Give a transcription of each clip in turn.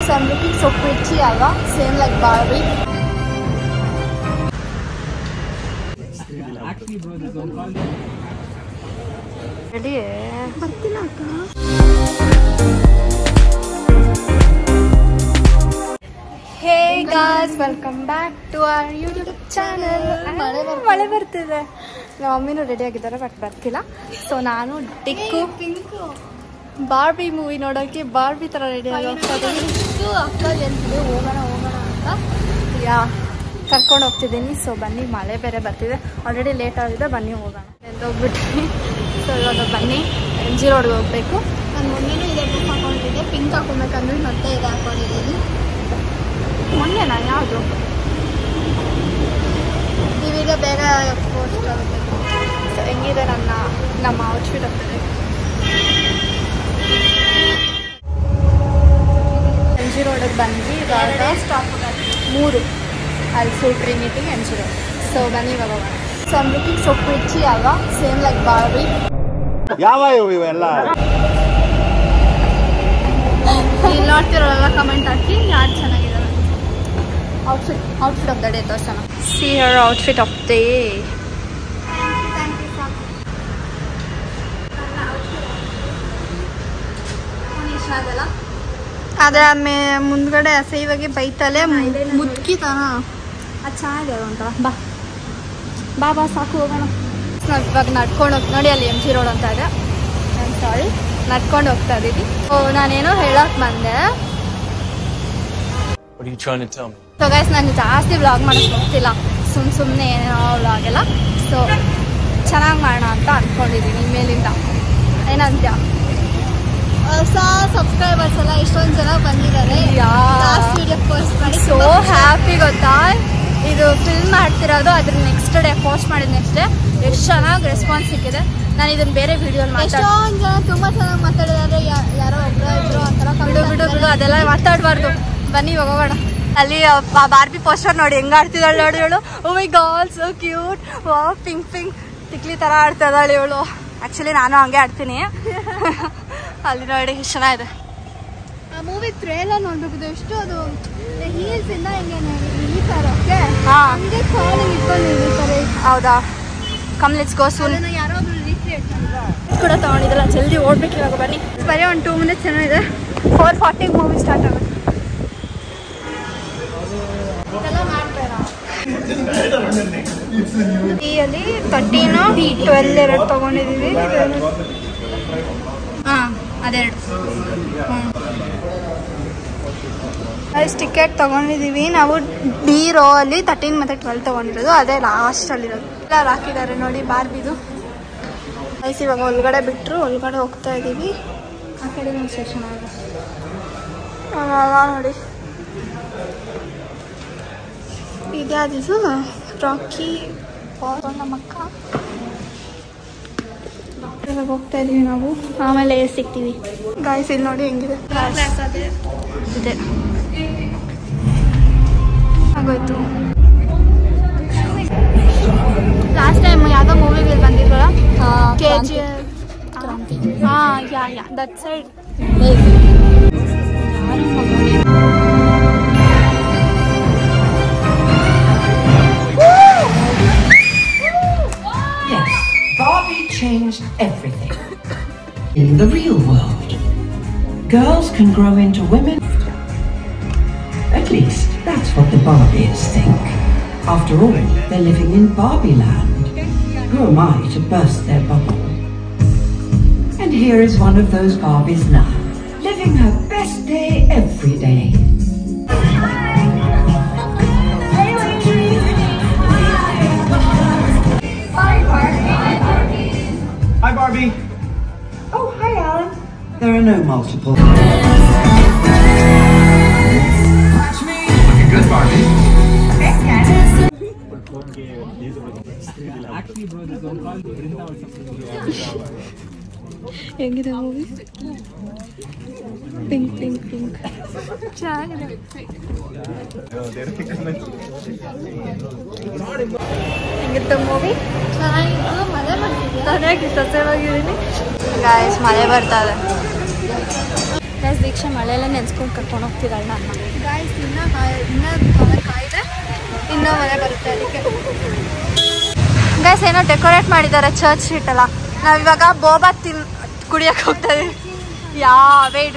So I'm looking so pretty, alva? Same like Barbie. Ready? Hey guys, welcome back to our YouTube channel. ಮಳೆ ಬರ್ತಿದೆ. ನಮ್ಮ ಮಮ್ಮಿನೂ ready ಆಗಿದ್ದಾರೆ but ಬರ್ತಿಲ್ಲ. So ನಾನು tick Barbie movie ನೋಡೋಕೆ Barbie ತರ ready ಆಗಿ ಹೋಗ್ತಾ ಇದ್ದೀನಿ. ಅಕ್ಕ ಎಲ್ತಿದೆ ಹೋಗೋಣ ಅಂತ ಕರ್ಕೊಂಡು ಹೋಗ್ತಿದ್ದೀನಿ. ಸೊ ಬನ್ನಿ, ಮಳೆ ಬೇರೆ ಬರ್ತಿದೆ, ಆಲ್ರೆಡಿ ಲೇಟ್ ಆಗಿದೆ, ಬನ್ನಿ ಹೋಗೋಣ. ಹೋಗ್ಬಿಟ್ಟು ಸೊ ಇವಾಗ ಬನ್ನಿ MG ರೋಡ್ಗೆ ಹೋಗ್ಬೇಕು. ನಾನು ಮೊನ್ನೆನೂ ಇದೇ ಬುಕ್ ಹಾಕೊಂಡಿದ್ದೆ, ಪಿಂಕ್ ಹಾಕೊಬೇಕಂದ್ರೆ ಮತ್ತೆ ಇದೆ ಹಾಕೊಂಡಿದ್ದೀನಿ. ಮೊನ್ನೆನಾ ಯಾವುದು ಈ ವಿಡಿಯೋ ಬೇಗ ಪೋಸ್ಟ್ ಆಗುತ್ತೆ. ಸೊ ಹೆಂಗಿದೆ ನಮ್ಮ ಔಟ್ಫಿಟ್ ಆಗ್ತದೆ. MG ರೋಡಿಗೆ ಬಂದ್ವಿ. ಇವಾಗ ಸ್ಟಾಪ್ 3 ಅಲ್ಲಿ ಟ್ರಿನಿಟಿ MG ರೋಡ್. ಸೊ ಬನ್ನಿ ಇವಾಗ ಹೋಗೋಣ. So I'm looking so pretty ಅಲ್ವಾ? Same like Barbie. ಯಾವ ಇವೆಲ್ಲ ಇಲ್ಲಿ ನೋಡ್ತಿರೋಲ್ಲ ಕಮೆಂಟ್ ಹಾಕಿ ಯಾರು ಚೆನ್ನಾಗಿದ್ದಾರೆ. ಔಟ್ಫಿಟ್ ಆಫ್ ದ ಡೇ ತೋರ್ಸೋಣ. See her outfit of the day. ಅದೇ ಮುಂದ್ಗಡೆ ಅಸಹ್ಯವಾಗಿ ಬೈತಲೆ ಮುದ್ಕಿ ತರ ಅದು ಚೆನ್ನಾಗಿದೆ ಒಂಥರ. ಬಾ ಸಾಕು ಹೋಗೋಣ. ನಾವು ಇವಾಗ ನಡ್ಕೊಂಡು ಹೋಗಿ ನೋಡಿ, ಅಲ್ಲಿ MG ರೋಡ್ ಅಂತ ಇದೆ. ಸಾರಿ, ನಡ್ಕೊಂಡು ಹೋಗ್ತಾ ಇದ್ದೀವಿ. ನಾನೇನೋ ಹೇಳಕ್ ಬಂದೆ. ಸೊ ಗೈಸ್, ನಾನು ಜಾಸ್ತಿ ವ್ಲಾಗ್ ಮಾಡಕ್ಕೆ ಹೋಗ್ತಿಲ್ಲ, ಸುಮ್ಮನೆ ಏನೋ ವ್ಲಾಗ್ ಎಲ್ಲ. ಸೊ ಚೆನ್ನಾಗಿ ಮಾಡೋಣ ಅಂತ ಅಂದ್ಕೊಂಡಿದ್ದೀನಿ ಮೇಲಿಂದ. ಏನಂತ್ಯ? ಹೊಸ ಸಬ್ಸ್ಕ್ರೈಬರ್ಸ್ ಎಲ್ಲ ಇಷ್ಟೊಂದು ಜನ ಬಂದಿದ್ದಾರೆ. ಲಾಸ್ಟ್ ವಿಡಿಯೋ ಪೋಸ್ಟ್ ಮಾಡಿ ಸೋ ಹ್ಯಾಪಿ ಗೊತ್ತಾ. ಇದು ಫಿಲ್ಮ್ ಮಾಡ್ತಿರೋದು, ಅದ್ರ ನೆಕ್ಸ್ಟ್ ಡೇ ಪೋಸ್ಟ್ ಮಾಡಿದ ನೆಕ್ಸ್ಟ್ ಡೇ ಎಷ್ಟು ಚೆನ್ನಾಗಿ ರೆಸ್ಪಾನ್ಸ್ ಸಿಕ್ಕಿದೆ. ನಾನು ಇದನ್ನ ಬೇರೆ ವಿಡಿಯೋಲಿ ಎಷ್ಟೊಂದು ಜನ ತುಂಬ ಚೆನ್ನಾಗಿ ಮಾತಾಡಿದ್ದಾರೆ. ಯಾರೋ ಒಬ್ಬರು ಅಂತಾರ ಬಿಡು ಅದೆಲ್ಲ ಮಾತಾಡಬಾರ್ದು. ಬನ್ನಿ ಹೋಗೋಣ. ಅಲ್ಲಿ ಬಾರ್ಬಿ ಪೋಸ್ಟರ್ ನೋಡಿ ಹೆಂಗ ಆಡ್ತಿದ್ದಾಳೆ ನೋಡಿ ಇವಳು. ಓ ಮೈ ಗಾಡ್, ಸೋ ಕ್ಯೂಟ್. ವಾ, ಪಿಂಕ್ ತಿಕ್ಲಿ ತರ ಆಡ್ತಾ ಇದ್ದಾಳೆ ಇವಳು. ಆಕ್ಚುಲಿ ನಾನು ಹಂಗೆ ಆಡ್ತೀನಿ. ಅಲ್ಲಿ ನೋಡಿ ಎಷ್ಟು ಚೆನ್ನಾಗಿದೆ. ಆ ಮೂವಿ ಟ್ರೇಲರ್ ನೋಡ್ಬೇಕು. ಎಷ್ಟು ಅದು ಹೀಲ್ಸ್ ಇಂದ ಹೆಂಗೆ ಇಳಿತಾರೆ. ಹಂಗೆ ಕಾಲು ಇಟ್ಕೊಂಡು ಇಳಿತಾರೆ. ಹೌದಾ? Come let's go soon. ಯಾರೋ ಒಬ್ರು ರೀಕ್ರಿಯೇಟ್ ಕೂಡ ತಗೊಂಡಿದ್ದಲ್ಲ, ಜಲ್ದಿ ಓಡ್ಬೇಕು ಇವಾಗ. ಬನ್ನಿ, ಬರೀ ಒಂದು 2 minutes ಚೆನ್ನಾಗಿದೆ. 4:40 ಮೂವಿ ಸ್ಟಾರ್ಟ್ ಆಗುತ್ತೆ. ಅಲ್ಲಿ 13, 12 ಎರಡು ತಗೊಂಡಿದ್ದೀವಿ. ಅದೆರಡು ಟಿಕೆಟ್ ತಗೊಂಡಿದ್ದೀವಿ ನಾವು. ಡಿ ರೋ ಅಲ್ಲಿ 13 ಮತ್ತು 12 ತಗೊಂಡಿರೋದು, ಅದೇ ಲಾಸ್ಟ್ ಅಲ್ಲಿರೋದು. ಎಲ್ಲ ಹಾಕಿದ್ದಾರೆ ನೋಡಿ ಬಾರ್ಬಿದು. ಐಸ್ ಇವಾಗ ಒಳಗಡೆ ಬಿಟ್ಟರು, ಒಳಗಡೆ ಹೋಗ್ತಾ ಇದ್ದೀವಿ. ಆ ಕಡೆ ಒಂದು ಸೆಕ್ಷನ್ ಆಗಿದೆ ನೋಡಿ. ಇದ್ಯಾದಿದು ರಾಕಿ ನಮ್ಮಕ್ಕ. ಇವಾಗ ಹೋಗ್ತಾ ಇದೀವಿ ನಾವು, ಆಮೇಲೆ ಸಿಗ್ತೀವಿ. ಗಾಯ್ಸ್ ಇಲ್ಲಿ ನೋಡಿ ಹೆಂಗಿದೆ ಇದೆ. ಆಗೋಯ್ತು. ಲಾಸ್ಟ್ ಟೈಮ್ ಯಾವುದೋ ಮೂವಿಗೆ ಬಂದಿದ್ವಲ್ಲ, KGF. That side. Barbie changed everything. In the real world, girls can grow into women. At least, that's what the Barbies think. After all, they're living in Barbie land. Who am I to burst their bubble? And here is one of those Barbies now, living her best day every day. Hi Barbie. Oh, hi Alan. There are no multiple. Looking good, Barbie. ಹೆಂಗಿದೆ movie? Pink ಚೆನ್ನಾಗಿದೆ. ಹೆಂಗಿತ್ತು movie? ಚೆನ್ನಾಗಿತ್ತು. ಮಳೆ ಬರ್ತಿದೆ. ಚೆನ್ನಾಗಿ ಸಸ್ಯವಾಗಿದ್ದೀನಿ guys. ಮಳೆ ಬರ್ತಾ ಇದೆ. ಗೈಸ್ ದೀಕ್ಷಾ ಮಳೆಯೆಲ್ಲ ನೆನ್ಸ್ಕೊಂಡು ಕರ್ಕೊಂಡು ಹೋಗ್ತಿದ್ದಾಳೆ ನನ್ನ. ಗೈಸ್ ಇನ್ನೂ ಕಾಯಿದೆ, ಇನ್ನೂ ಮಳೆ ಬರುತ್ತೆ ಅದಕ್ಕೆ. ಗೈಸ್ ಏನೋ ಡೆಕೋರೇಟ್ ಮಾಡಿದ್ದಾರೆ ಚರ್ಚ್ ಸ್ಟ್ರೀಟ್ ಎಲ್ಲ. ನಾವಿವಾಗ ಬೋಬಾ ಕುಡಿಯೋಕೆ ಹೋಗ್ತಾ ಇದೀವಿ.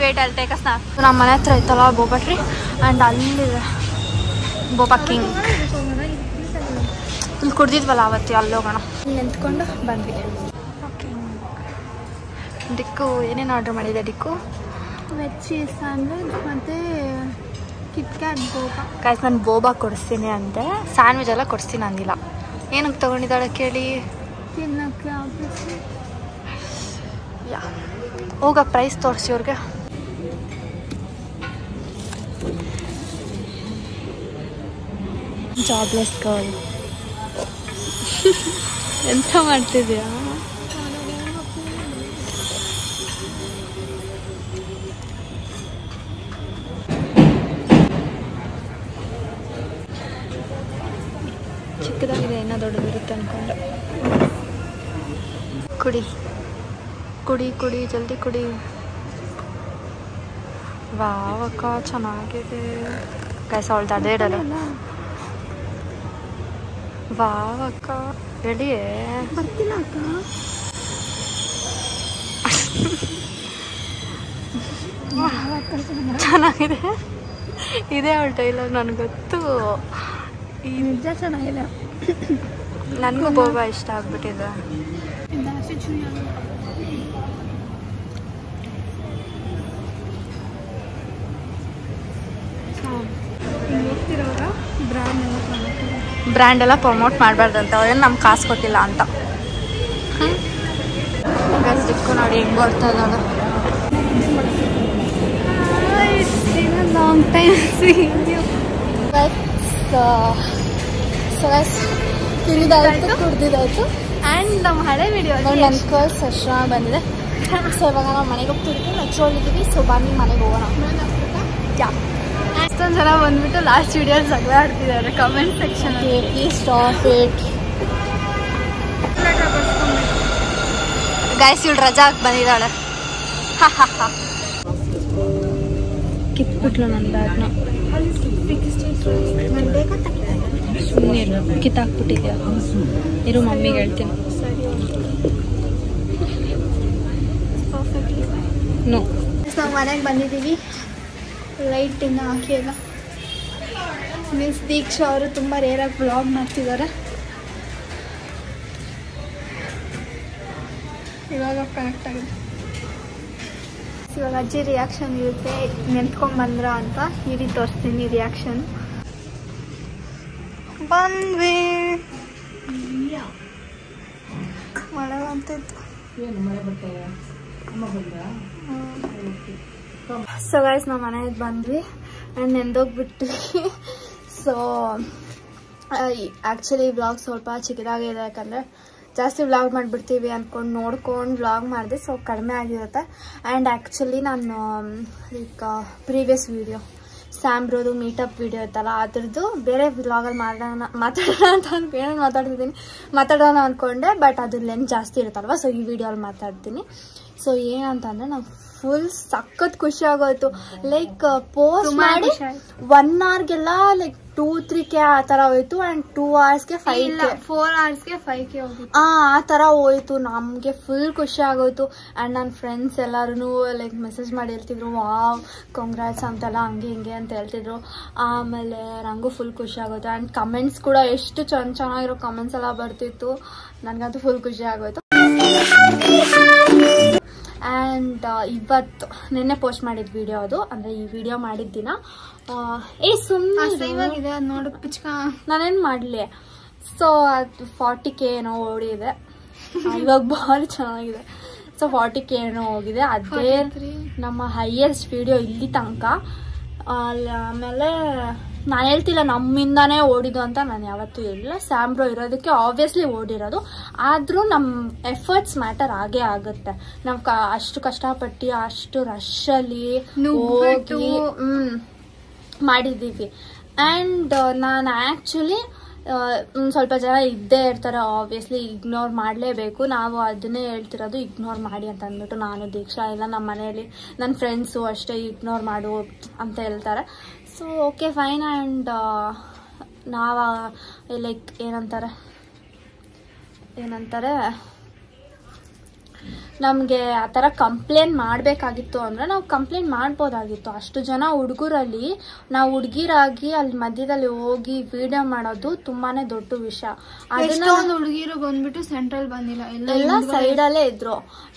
ವೇಟ್ ಅಲ್ಲಿ ಟೇಕ್ ಅ ಸ್ನ್ಯಾಪ್. ನಮ್ಮ ಮನೆ ಹತ್ರ ಐತಲ್ಲ ಬೋಬಾ ಟ್ರೀ ಆ್ಯಂಡ್ ಅಲ್ಲಿದೆ ಬೋಬಾ ಕಿಂಗ್. ಇಲ್ಲಿ ಕುಡ್ದಿದ್ವಲ್ಲ ಅವತ್ತು, ಅಲ್ಲಿ ಹೋಗೋಣ. ಇಲ್ಲಿ ನಿಂತ್ಕೊಂಡು ಬಂದ್ವಿ. ಓಕೆ, ಡಿಕ್ಕು ಏನೇನು ಆರ್ಡ್ರ್ ಮಾಡಿದೆ ಡಿಕ್ಕು? ವೆಜ್ ಚೀಸ್ ಸ್ಯಾಂಡ್ವಿಚ್ ಮತ್ತು ಕಿಟ್ಕ್ಯಾಟ್ ಬೋಬಾ. ಗೈಸ್ ನಾನು ಬೋಬಾ ಕೊಡಿಸ್ತೀನಿ ಅಂದೆ, ಸ್ಯಾಂಡ್ವಿಚ್ ಎಲ್ಲ ಕೊಡಿಸ್ತೀನಿ ಅಂದಿಲ್ಲ. ಏನಕ್ಕೆ ತೊಗೊಂಡಿದ್ದಾಳೆ ಕೇಳಿ? ತಿನ್ನೋಕ್ಕೆ. ಯಾ ಹೋಗ ಪ್ರೈಸ್ ತೋರಿಸಿ ಅವ್ರಿಗೆ. Jobless girl. ಎಂತ ಮಾಡ್ತಿದ್ಯಾ? ಚಿಕ್ಕದಾಗಿದೆ, ಇನ್ನೂ ದೊಡ್ಡದಿರುತ್ತೆ ಅನ್ಕೊಂಡು. ಕುಡಿ ಕುಡಿ ಕುಡಿ ಜಲ್ದಿ ಕುಡಿ. ವಾವಕ್ಕ ಚೆನ್ನಾಗಿದೆ. ಗೈಸ್ ಅವಳ್ದು ಅದೇ ಇಡಲ್ಲ. ವಾವಕ್ಕ ರೆಡಿಯೇ? ಬರ್ತಿಲ್ಲ ಅಕ್ಕ. ಚೆನ್ನಾಗಿದೆ. ಇದೇ ಅವಳ ಟೈಲರ್, ನನಗೆ ಗೊತ್ತು. ಈ ನಿಜ ಚೆನ್ನಾಗಿದೆ. ನನಗೂ ಬೋಬಾ ಇಷ್ಟ ಆಗ್ಬಿಟ್ಟಿದೆ. ಬ್ರ್ಯಾಂಡ್ ಎಲ್ಲ ಪ್ರಮೋಟ್ ಮಾಡಬಾರ್ದಂತ, ಅವ್ರೇನು ನಮ್ಗೆ ಕಾಸು ಕೊಟ್ಟಿಲ್ಲ ಅಂತ. ದಿಕ್ಕು ನೋಡಿ ಹೆಂಗೆ ಬರ್ತಾ ಇದ್ದಾಳೆ. ಲಾಂಗ್ ಟೈಮ್ ತಿಂದಿದ್ದಾಯ್ತು, ಕುಡ್ದಿದ್ದಾಯ್ತು. ಆ್ಯಂಡ್ ನಮ್ಮ ಹಳೆ ವಿಡಿಯೋ ನನ್ನ ಕರ್ಸ್ ಅಷ್ಟು ಬಂದಿದೆ. ಸೊ ಇವಾಗ ನಾವು ಮನೆಗೆ ಹೋಗ್ತಿದ್ದೀವಿ, ಮೆಟ್ರೋಲಿದ್ದೀವಿ. ಸೊ ಬನ್ನಿ ಮನೆಗೆ ಹೋಗೋಣ. ಅಷ್ಟೊಂದು ಜನ ಬಂದ್ಬಿಟ್ಟು ಲಾಸ್ಟ್ ವಿಡಿಯೋಸ್ ಜಗಳ ಆಡ್ತಿದ್ದಾರೆ comment section. Please stop it. Guys ಇವಳು ರಜಾ ಬಂದಿದ್ದಾಳೆ. ಕಿತ್ಬಿಟ್ಲು ನನ್ನ ಬ್ಯಾಗ್ನ. ಸುಮ್ಮನೆ ಕಿತ್ತಾಕ್ಬಿಟ್ಟಿದ್ಯಾ? ಇರು ಮಮ್ಮಿಗೆ ಹೇಳ್ತೀನಿ. ನೋ, ನಾವು ಮನೆಗೆ ಬಂದಿದ್ದೀವಿ. ಲೈಟ್ ಇನ್ನು ಹಾಕಿಲ್ಲ. ಮಿಸ್ ದೀಕ್ಷಾ ಅವರು ತುಂಬ ರೇರಾಗಿ ವ್ಲಾಗ್ ಮಾಡ್ತಿದ್ದಾರೆ. ಇವಾಗ ಕನೆಕ್ಟ್ ಆಗಿದೆ. ಇವಾಗ ಅಜ್ಜಿ ರಿಯಾಕ್ಷನ್ ಇರುತ್ತೆ, ನೆನ್ತ್ಕೊಂಡು ಬಂದ್ರ ಅಂತ. ಈ ರೀತಿ ತೋರಿಸ್ತೀನಿ ರಿಯಾಕ್ಷನ್. ಬಂದ್ವಿ. ಮಳೆ ಬಂತಿತ್ತು. ಸೊ ಗೈಸ್ ನಾವು ಮನೆಗೆ ಬಂದ್ವಿ ಆ್ಯಂಡ್ ನೆಂದೋಗ್ಬಿಟ್ವಿ. ಸೊ ಆ್ಯಕ್ಚುಲಿ ವ್ಲಾಗ್ ಸ್ವಲ್ಪ ಚಿಕ್ಕದಾಗಿದೆ, ಯಾಕಂದರೆ ಜಾಸ್ತಿ ವ್ಲಾಗ್ ಮಾಡಿಬಿಡ್ತೀವಿ ಅಂದ್ಕೊಂಡು ನೋಡ್ಕೊಂಡು ವ್ಲಾಗ್ ಮಾಡಿದೆ. ಸೊ ಕಡಿಮೆ ಆಗಿರುತ್ತೆ. ಆ್ಯಂಡ್ ಆ್ಯಕ್ಚುಲಿ ನಾನು ಲೈಕ್ ಪ್ರೀವಿಯಸ್ ವೀಡಿಯೋ ಸ್ಯಾಂಬ್ರೋದು ಮೀಟಪ್ ವೀಡಿಯೋ ಇತ್ತಲ್ಲ, ಅದ್ರದ್ದು ಬೇರೆ ವ್ಲಾಗಲ್ಲಿ ಮಾತಾಡೋಣ ಅಂತ ಮಾತಾಡೋಣ ಅಂದ್ಕೊಂಡೆ. ಬಟ್ ಅದು ಲೆಂತ್ ಜಾಸ್ತಿ ಇರುತ್ತಲ್ವ, ಸೊ ಈ ವಿಡಿಯೋಲ್ಲಿ ಮಾತಾಡ್ತೀನಿ. ಸೊ ಏನಂತಂದರೆ ನಾವು ಫುಲ್ ಸಖತ್ ಖುಷಿ ಆಗೋಯ್ತು. ಲೈಕ್ ಪೋಸ್ಟ್ ಮಾಡಿ 1 hourಗೆಲ್ಲ ಲೈಕ್ 2-3K ಆ ಥರ ಹೋಯ್ತು. ಆ್ಯಂಡ್ 2 hours 4 hours 5K ಹೋಗಿತ್ತು. ಆ ಥರ ಹೋಯ್ತು. ನಮಗೆ ಫುಲ್ ಖುಷಿ ಆಗೋಯ್ತು. ಆ್ಯಂಡ್ ನನ್ನ ಫ್ರೆಂಡ್ಸ್ ಎಲ್ಲರೂ ಲೈಕ್ ಮೆಸೇಜ್ ಮಾಡಿ ಹೇಳ್ತಿದ್ರು, ವಾವ್ ಕಂಗ್ರಾಟ್ಸ್ ಅಂತೆಲ್ಲ ಹಂಗೆ ಹಿಂಗೆ ಅಂತ ಹೇಳ್ತಿದ್ರು. ಆಮೇಲೆ ನನಗೂ ಫುಲ್ ಖುಷಿ ಆಗೋಯ್ತು. ಆ್ಯಂಡ್ ಕಮೆಂಟ್ಸ್ ಕೂಡ ಎಷ್ಟು ಚೆನ್ನಾಗಿರೋ ಕಮೆಂಟ್ಸ್ ಎಲ್ಲ ಬರ್ತಿತ್ತು. ನನಗಂತೂ ಫುಲ್ ಖುಷಿ ಆಗೋಯ್ತು. ಆ್ಯಂಡ್ ಇವತ್ತು ನಿನ್ನೆ ಪೋಸ್ಟ್ ಮಾಡಿದ ವಿಡಿಯೋ ಅದು, ಅಂದರೆ ಈ ವಿಡಿಯೋ ಮಾಡಿದ ದಿನ. ಸುಮ್ಮನೆ ನೋಡು ಪಿಚ್ಕ, ನಾನೇನು ಮಾಡಲಿ. ಸೊ ಅದು 40K ಏನೋ ಓಡಿದೆ. ಇವಾಗ ಭಾಳ ಚೆನ್ನಾಗಿದೆ. ಸೊ 40K ಏನೋ ಹೋಗಿದೆ. ಅದೇ ನಮ್ಮ ಹೈಯೆಸ್ಟ್ ವಿಡಿಯೋ ಇಲ್ಲಿ ತನಕ. ಆಮೇಲೆ ನಾನು ಹೇಳ್ತಿಲ್ಲ ನಮ್ಮಿಂದಾನೇ ಓಡಿದ್ದು ಅಂತ, ನಾನು ಯಾವತ್ತೂ ಹೇಳಿಲ್ಲ. ಸ್ಯಾಂಬ್ರೋ ಇರೋದಕ್ಕೆ ಆಬ್ವಿಯಸ್ಲಿ ಓಡಿರೋದು. ಆದರೂ ನಮ್ಮ ಎಫರ್ಟ್ಸ್ ಮ್ಯಾಟರ್ ಆಗೇ ಆಗುತ್ತೆ. ನಾವು ಅಷ್ಟು ಕಷ್ಟಪಟ್ಟು ಅಷ್ಟು ರಶಲ್ಲಿ ಹೋಗಿ ಮಾಡಿದ್ದೀವಿ. ಆ್ಯಂಡ್ ನಾನು ಆ್ಯಕ್ಚುಲಿ ಸ್ವಲ್ಪ ಜನ ಇದ್ದೇ ಇರ್ತಾರೆ, ಆಬ್ವಿಯಸ್ಲಿ ಇಗ್ನೋರ್ ಮಾಡಲೇಬೇಕು. ನಾವು ಅದನ್ನೇ ಹೇಳ್ತಿರೋದು, ಇಗ್ನೋರ್ ಮಾಡಿ ಅಂತ ಅಂದ್ಬಿಟ್ಟು. ನಾನು ದೀಕ್ಷಾ ಇಲ್ಲ, ನಮ್ಮ ಮನೆಯಲ್ಲಿ ನನ್ನ ಫ್ರೆಂಡ್ಸು ಅಷ್ಟೇ ಇಗ್ನೋರ್ ಮಾಡು ಅಂತ ಹೇಳ್ತಾರೆ. So okay fine. ಆ್ಯಂಡ್ ನಾವು ಲೈಕ್ ಏನಂತಾರೆ ನಮಗೆ ಆ ಥರ ಕಂಪ್ಲೇಂಟ್ ಮಾಡಬೇಕಾಗಿತ್ತು ಅಂದರೆ ನಾವು ಕಂಪ್ಲೇಂಟ್ ಮಾಡ್ಬೋದಾಗಿತ್ತು. ಅಷ್ಟು ಜನ ಹುಡುಗರಲ್ಲಿ ನಾವು ಹುಡುಗಿರಾಗಿ ಅಲ್ಲಿ ಮಧ್ಯದಲ್ಲಿ ಹೋಗಿ ವಿಡಿಯೋ ಮಾಡೋದು ತುಂಬಾನೇ ದೊಡ್ಡ ವಿಷಯ. ಅದನ್ನ ಹುಡುಗಿರು ಬಂದ್ಬಿಟ್ಟು ಸೆಂಟ್ರಲ್ ಬಂದಿಲ್ಲ, ಎಲ್ಲ ಸೈಡಲ್ಲೇ ಇದ್ರು.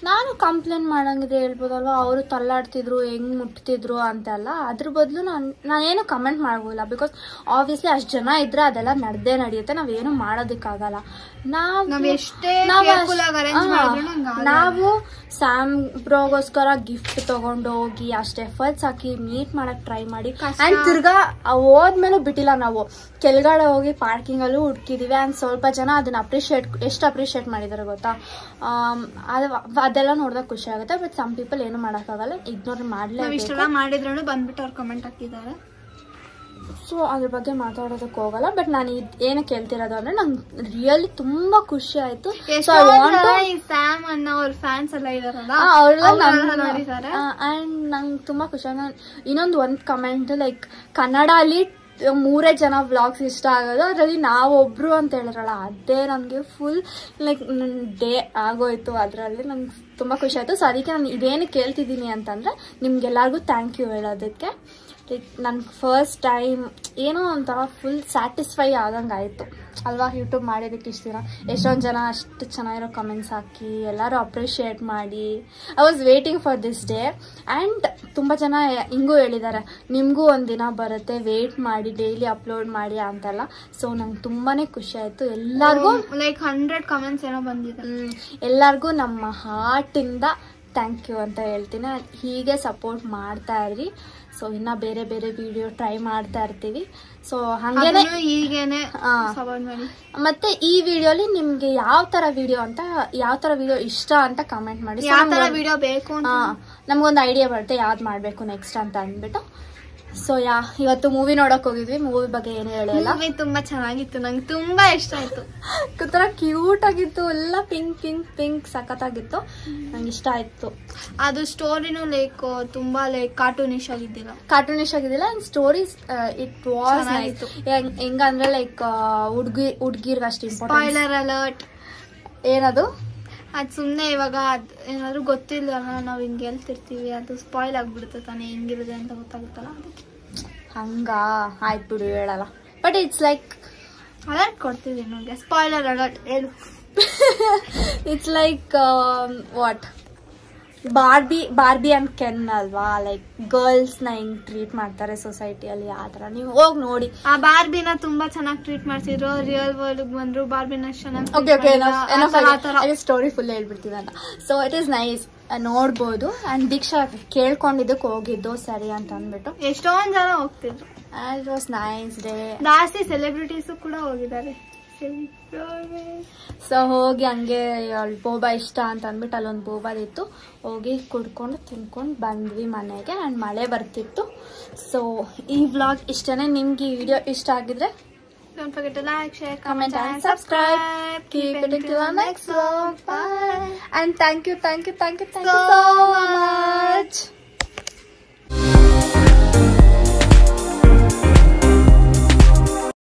ನಾನು ಕಂಪ್ಲೇಂಟ್ ಮಾಡಂಗಿದ್ರೆ ಹೇಳ್ಬೋದಲ್ವ, ಅವರು ತಳ್ಳಾಡ್ತಿದ್ರು, ಹೆಂಗ್ ಮುಟ್ತಿದ್ರು ಅಂತೆಲ್ಲ. ಅದ್ರ ಬದಲು ನಾನೇನು ಕಮೆಂಟ್ ಮಾಡೋದಿಲ್ಲ. ಬಿಕಾಸ್ ಆಬ್ವಿಯಸ್ಲಿ ಅಷ್ಟು ಜನ ಇದ್ರೆ ಅದೆಲ್ಲ ನಡೆಯುತ್ತೆ, ನಾವೇನು ಮಾಡೋದಕ್ಕಾಗಲ್ಲ. ನಾವು ಸ್ಯಾಮ್ ಬ್ರೋಗೋಸ್ಕರ ಗಿಫ್ಟ್ ತಗೊಂಡು ಹೋಗಿ ಅಷ್ಟು ಎಫರ್ಟ್ಸ್ ಹಾಕಿ ಮೀಟ್ ಮಾಡಕ್ ಟ್ರೈ ಮಾಡಿ ಅಂಡ್ ತಿರ್ಗಾ ಹೋದ್ಮೇಲೂ ಬಿಟ್ಟಿಲ್ಲ. ನಾವು ಕೆಳಗಡೆ ಹೋಗಿ ಪಾರ್ಕಿಂಗ್ ಅಲ್ಲೂ ಹುಡುಕಿದೀವಿ. ಅಂಡ್ ಸ್ವಲ್ಪ ಜನ ಅದನ್ನ ಎಷ್ಟು ಅಪ್ರಿಶಿಯೇಟ್ ಮಾಡಿದಾರೆ ಗೊತ್ತಾ. ಅದೆಲ್ಲ ನೋಡಿದಾಗ ಖುಷಿ ಆಗುತ್ತೆ. ಬಟ್ ಸಮ್ ಪೀಪಲ್ ಏನು ಮಾಡಕ್ಕಾಗಲ್ಲ, ಇಗ್ನೋರ್ ಮಾಡ್ಲೇಬೇಕು. ಇಷ್ಟೆಲ್ಲ ಮಾಡಿದ್ರು ಬಂದ್ಬಿಟ್ಟು ಅವ್ರು ಕಮೆಂಟ್ ಹಾಕಿದ್ದಾರೆ. ಸೊ ಅದ್ರ ಬಗ್ಗೆ ಮಾತಾಡೋದಕ್ಕೆ ಹೋಗಲ್ಲ. ಬಟ್ ನಾನು ಏನಕ್ಕೆ ಕೇಳ್ತಿರೋದು ಅಂದ್ರೆ ನಂಗೆ ರಿಯಲಿ ತುಂಬಾ ಖುಷಿ ಆಯ್ತು. ಸ್ಯಾಮ್ ಅನ್ನೋ ಅವ್ರ ಫ್ಯಾನ್ಸ್ ಎಲ್ಲ ಇದಾರಲ್ಲ, ನೋಡಿದ್ದಾರೆ. ಅಂಡ್ ನಂಗೆ ತುಂಬಾ ಖುಷಿ ಆಯ್ತು. ಒಂದ್ ಕಮೆಂಟ್ ಲೈಕ್ ಕನ್ನಡಲ್ಲಿ 3 ಜನ ವ್ಲಾಗ್ಸ್ ಇಷ್ಟ ಆಗೋದು, ಅದರಲ್ಲಿ ನಾವೊಬ್ರು ಅಂತ ಹೇಳಿರಲ್ಲ, ಅದೇ ನನಗೆ ಫುಲ್ ಲೈಕ್ ಡೇ ಆಗೋಯ್ತು. ಅದರಲ್ಲಿ ನಂಗೆ ತುಂಬ ಖುಷಿ ಆಯಿತು. ಸೊ ಅದಕ್ಕೆ ನಾನು ಇದೇನು ಕೇಳ್ತಿದ್ದೀನಿ ಅಂತಂದರೆ ನಿಮ್ಗೆಲ್ಲರಿಗೂ ಥ್ಯಾಂಕ್ ಯು ಹೇಳೋದಕ್ಕೆ. ಲೈಕ್ ನನ್ನ ಫಸ್ಟ್ ಟೈಮ್ ಏನೋ ಒಂಥರ ಫುಲ್ ಸ್ಯಾಟಿಸ್ಫೈ ಆದಂಗೆ ಆಯಿತು ಅಲ್ವಾ, ಯೂಟ್ಯೂಬ್ ಮಾಡಿದ್ದಕ್ಕೆ ಇಷ್ಟು ದಿನ. ಎಷ್ಟೊಂದು ಜನ ಅಷ್ಟು ಚೆನ್ನಾಗಿರೋ ಕಮೆಂಟ್ಸ್ ಹಾಕಿ ಎಲ್ಲರೂ ಅಪ್ರಿಷಿಯೇಟ್ ಮಾಡಿ. I was waiting for this day. And ತುಂಬ ಜನ ಹಿಂಗೂ ಹೇಳಿದ್ದಾರೆ, ನಿಮಗೂ ಒಂದು ದಿನ ಬರುತ್ತೆ, ವೇಟ್ ಮಾಡಿ, ಡೈಲಿ ಅಪ್ಲೋಡ್ ಮಾಡಿ ಅಂತೆಲ್ಲ. ಸೊ ನಂಗೆ ತುಂಬಾ ಖುಷಿ ಆಯಿತು. ಎಲ್ಲರಿಗೂ ಲೈಕ್ 100 ಕಮೆಂಟ್ಸ್ ಏನೋ ಬಂದಿದೆ. ಎಲ್ಲರಿಗೂ ನಮ್ಮ ಹಾರ್ಟಿಂದ ಥ್ಯಾಂಕ್ ಯು ಅಂತ ಹೇಳ್ತೀನಿ. ಹೀಗೆ ಸಪೋರ್ಟ್ ಮಾಡ್ತಾ ಇರ್ರಿ. ಸೊ ಇನ್ನ ಬೇರೆ ಬೇರೆ ವಿಡಿಯೋ ಟ್ರೈ ಮಾಡ್ತಾ ಇರ್ತೀವಿ. ಸೊ ಹಾಗೇನೆ ಹೀಗೇನೆ ಮತ್ತೆ ಈ ವಿಡಿಯೋಲಿ ನಿಮ್ಗೆ ಯಾವ ತರ ವಿಡಿಯೋ ಇಷ್ಟ ಅಂತ ಕಮೆಂಟ್ ಮಾಡಿ. ಯಾವ ತರ ವಿಡಿಯೋ ಬೇಕು ನಮ್ಗೊಂದು ಐಡಿಯಾ ಬರುತ್ತೆ ಯಾವ್ದು ಮಾಡ್ಬೇಕು ನೆಕ್ಸ್ಟ್ ಅಂತ ಅಂದ್ಬಿಟ್ಟು. ಸೊ ಇವತ್ತು ಮೂವಿ ನೋಡಕ್ ಹೋಗಿದ್ವಿ. ಮೂವಿ ಬಗ್ಗೆ ಏನು ಹೇಳಿಲ್ಲ. ತುಂಬಾ ಚೆನ್ನಾಗಿತ್ತು, ನಂಗೆ ತುಂಬಾ ಇಷ್ಟ ಆಯ್ತು. ಒಂಥರ ಕ್ಯೂಟ್ ಆಗಿತ್ತು, ಎಲ್ಲ ಪಿಂಕ್ ಪಿಂಕ್ ಪಿಂಕ್ ಸಖತ್ತಾಗಿತ್ತು, ನಂಗೆ ಇಷ್ಟ ಆಯ್ತು. ಅದು ಸ್ಟೋರಿನೂ ಲೈಕ್ ತುಂಬಾ ಲೈಕ್ ಕಾರ್ಟೂನಿಶ್ ಆಗಿದ್ದಿಲ್ಲ and stories it was nice. ಹೆಂಗಂದ್ರೆ ಲೈಕ್ ಹುಡ್ಗಿರ್ಗೆ ಅಷ್ಟು ಇಂಪಾರ್ಟೆಂಟ್. Spoiler alert. ಏನದು? ಅದು ಸುಮ್ಮನೆ ಇವಾಗ ಏನಾದ್ರು ಗೊತ್ತಿಲ್ಲ ನಾವು ಹಿಂಗೆ ಹೇಳ್ತಿರ್ತೀವಿ, ಅದು ಸ್ಪಾಯ್ಲ್ ಆಗ್ಬಿಡುತ್ತೆ ತಾನೇ, ಹೆಂಗಿರುತ್ತೆ ಅಂತ ಗೊತ್ತಾಗುತ್ತಲ್ಲ. ಹಂಗ ಆಯ್ತು ಬಿಡು, ಹೇಳಲ್ಲ. ಬಟ್ ಇಟ್ಸ್ ಲೈಕ್ ಅಲರ್ಟ್ ಕೊಡ್ತೀವಿ ನನಗೆ, ಸ್ಪಾಯ್ಲರ್ ಅಲರ್ಟ್ ಹೇಳು. It's like what Barbie and Ken ಅಲ್ವಾ, ಲೈಕ್ ಗರ್ಲ್ಸ್ ನ ಹೆಂಗ್ ಟ್ರೀಟ್ ಮಾಡ್ತಾರೆ ಸೊಸೈಟಿಯಲ್ಲಿ, ಆ ತರ ನೀವು ಹೋಗಿ ನೋಡಿ. ಆ ಬಾರ್ಬಿನ ತುಂಬಾ ಚೆನ್ನಾಗಿ ಟ್ರೀಟ್ ಮಾಡ್ತಿದ್ರು. ರಿಯಲ್ ವರ್ಲ್ಡ್ ಬಂದ್ರು ಬಾರ್ಬಿನ ಚೆನ್ನಾಗಿ. ಸ್ಟೋರಿ ಫುಲ್ ಹೇಳ್ಬಿಡ್ತೀವಿ ಅಂತ. ಸೊ ಇಟ್ ಈಸ್ ನೈಸ್, ನೋಡ್ಬೋದು. ಅಂಡ್ ದೀಕ್ಷಾ ಕೇಳ್ಕೊಂಡಿದ್ದಕ್ಕೆ ಹೋಗಿದ್ದು ಸರಿ ಅಂತ ಅಂದ್ಬಿಟ್ಟು ಎಷ್ಟೊಂದ್ ಜನ ಹೋಗ್ತಿದ್ರು. It was nice day. ಜಾಸ್ತಿ ಸೆಲೆಬ್ರಿಟೀಸ್ ಕೂಡ ಹೋಗಿದ್ದಾರೆ. ಸೊ ಹೋಗಿ ಹಂಗೆ ಬೋಬಾ ಇಷ್ಟ ಅಂತ ಅಂದ್ಬಿಟ್ಟು ಅಲ್ಲೊಂದು ಬೋಬಾದಿತ್ತು, ಹೋಗಿ ಕುಡ್ಕೊಂಡು ತಿನ್ಕೊಂಡು ಬಂದ್ವಿ ಮನೆಗೆ. ಆ್ಯಂಡ್ ಮಳೆ ಬರ್ತಿತ್ತು. ಸೊ ಈ ವ್ಲಾಗ್ ಇಷ್ಟನೇ. ನಿಮ್ಗೆ ಈ ವಿಡಿಯೋ ಇಷ್ಟ ಆಗಿದ್ರೆ don't forget to like, share, comment and subscribe. Keep it until our next vlog. Bye. And thank you so much.